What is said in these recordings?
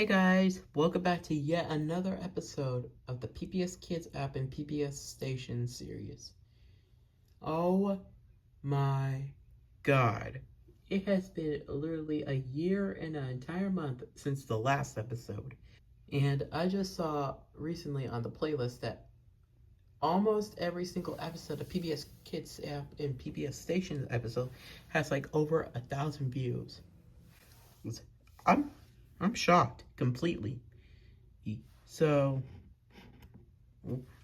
Hey guys, welcome back to yet another episode of the PBS Kids app and PBS Station series. Oh my god. It has been literally a year and an entire month since the last episode. And I just saw recently on the playlist that almost every single episode of PBS Kids app and PBS Station episode has like over 1,000 views. I'm I'm shocked completely. So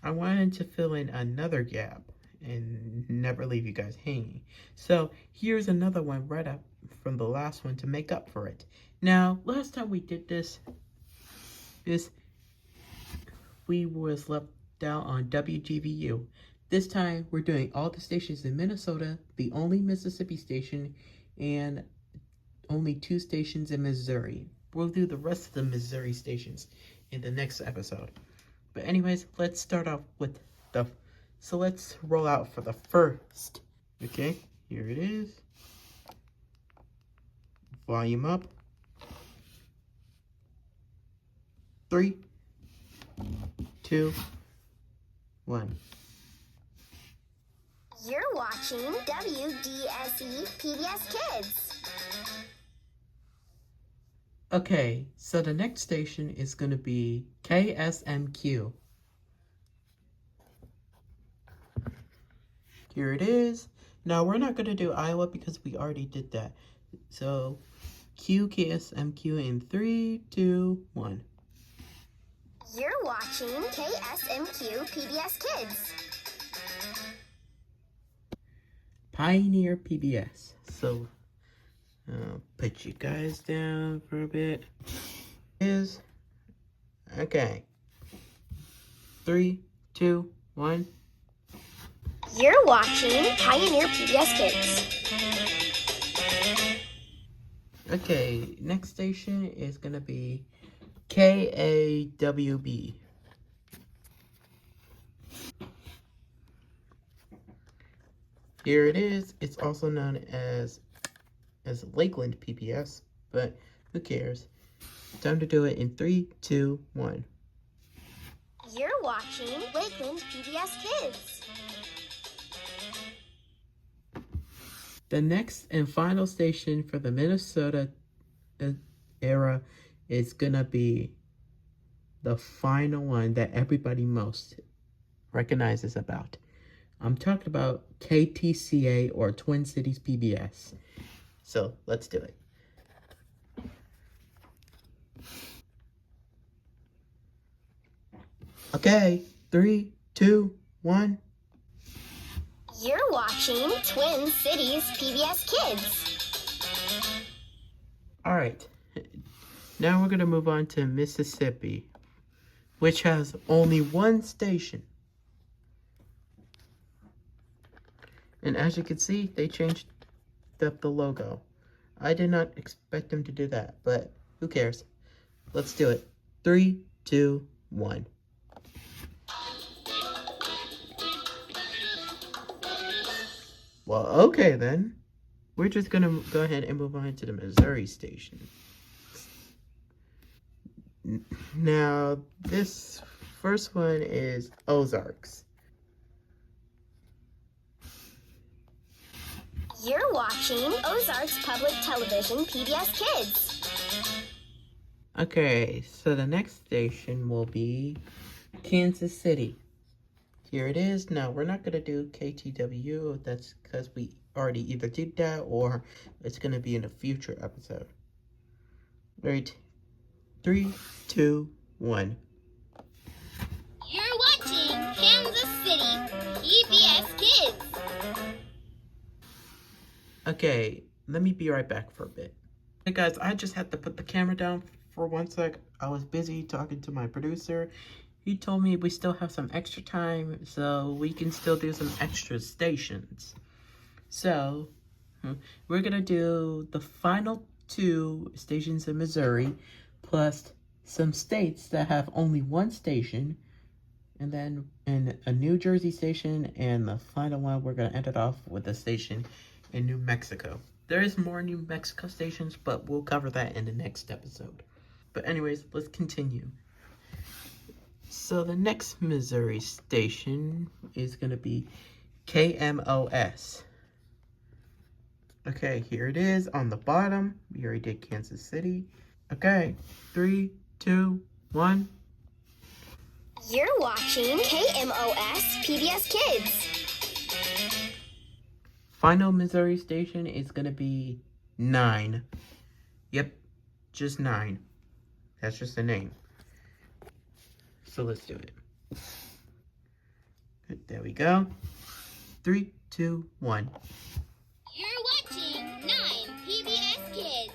I wanted to fill in another gap and never leave you guys hanging. So here's another one right up from the last one to make up for it. Now, last time we did this, we was left down on WGVU. This time we're doing all the stations in Minnesota, the only Mississippi station, and only 2 stations in Missouri. We'll do the rest of the Missouri stations in the next episode. But anyways, let's start off with so let's roll out for the first. Okay, here it is. Volume up. 3, 2, 1. You're watching WDSE PBS Kids. Okay, so the next station is going to be KSMQ. Here it is. Now, we're not going to do Iowa because we already did that. So, KSMQ in 3, 2, 1. You're watching KSMQ PBS Kids. Pioneer PBS. So, I'll put you guys down for a bit. Okay. 3, 2, 1. You're watching Pioneer PBS Kids. Okay, next station is gonna be KAWB. Here it is. It's also known as Lakeland PBS, but who cares? Time to do it in 3, 2, 1. You're watching Lakeland PBS Kids. The next and final station for the Minnesota era is gonna be the final one that everybody most recognizes about. I'm talking about KTCA or Twin Cities PBS. So let's do it. Okay, 3, 2, 1. You're watching Twin Cities PBS Kids. Alright, now we're going to move on to Mississippi, which has only one station. And as you can see, they changed up the logo. I did not expect them to do that, but who cares? Let's do it. 3, 2, 1. Well, okay then. We're just gonna go ahead and move on to the Missouri station. Now, this first one is Ozarks. You're watching Ozarks Public Television PBS Kids. Okay, so the next station will be Kansas City. Here it is. Now, we're not going to do KTWU. That's because we already either did that or it's going to be in a future episode. Right. 3, 2, 1. You're watching Kansas City PBS Kids. Okay, let me be right back for a bit. Hey guys, I just had to put the camera down for 1 sec. I was busy talking to my producer. He told me we still have some extra time, so we can still do some extra stations. So, we're gonna do the final 2 stations in Missouri, plus some states that have only 1 station, and then in a New Jersey station, and the final one, we're gonna end it off with a station in New Mexico. There is more New Mexico stations, but we'll cover that in the next episode. But anyways, let's continue. So the next Missouri station is going to be KMOS. Okay, here it is on the bottom. We already did Kansas City. Okay, 3, 2, 1. You're watching KMOS PBS Kids. Final Missouri station is going to be 9. Yep, just 9. That's just the name. So let's do it. Good, there we go. 3, 2, 1. You're watching 9 PBS Kids.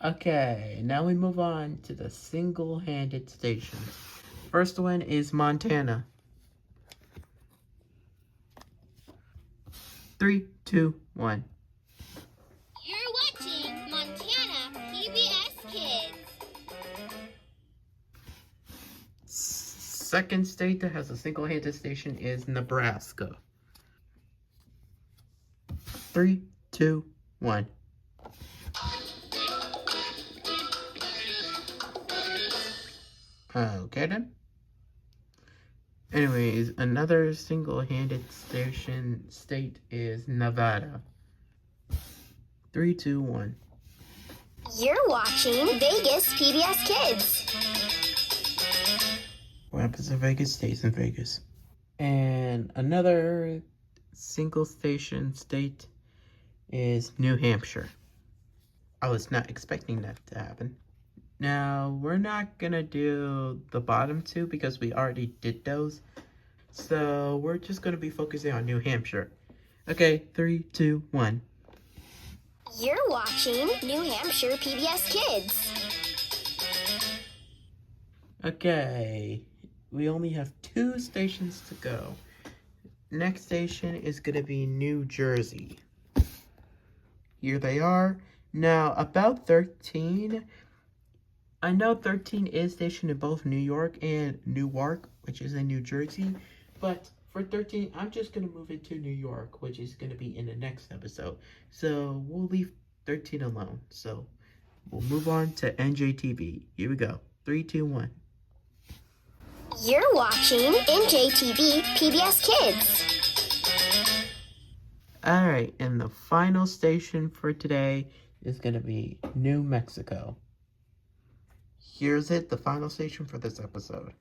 Okay, now we move on to the single-handed stations. First one is Montana. 3, 2, 1. You're watching Montana PBS Kids. Second state that has a single-handed station is Nebraska. 3, 2, 1. Okay then. Anyways, another single-handed state is Nevada. 3, 2, 1. You're watching Vegas PBS Kids. What happens in Vegas stays in Vegas. And another single station state is New Hampshire. I was not expecting that to happen. Now, we're not gonna do the bottom two because we already did those. So we're just gonna be focusing on New Hampshire. Okay, 3, 2, 1. You're watching New Hampshire PBS Kids. Okay, we only have 2 stations to go. Next station is gonna be New Jersey. Here they are. Now, about 13, I know 13 is stationed in both New York and Newark, which is in New Jersey. But for 13, I'm just going to move it to New York, which is going to be in the next episode. So we'll leave 13 alone. So we'll move on to NJTV. Here we go. 3, 2, 1. You're watching NJTV PBS Kids. Alright, and the final station for today is going to be New Mexico. Here's it, the final station for this episode.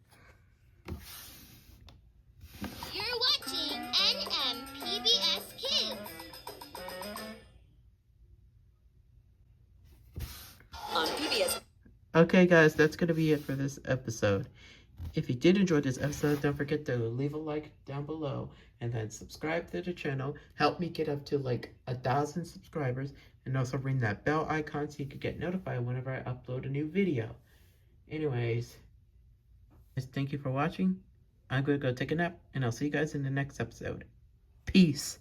You're watching NMPBS Kids. On PBS. Okay guys, that's going to be it for this episode. If you did enjoy this episode, don't forget to leave a like down below and then subscribe to the channel. Help me get up to like 1,000 subscribers, and also ring that bell icon so you can get notified whenever I upload a new video. Anyways, thank you for watching. I'm going to go take a nap, and I'll see you guys in the next episode. Peace.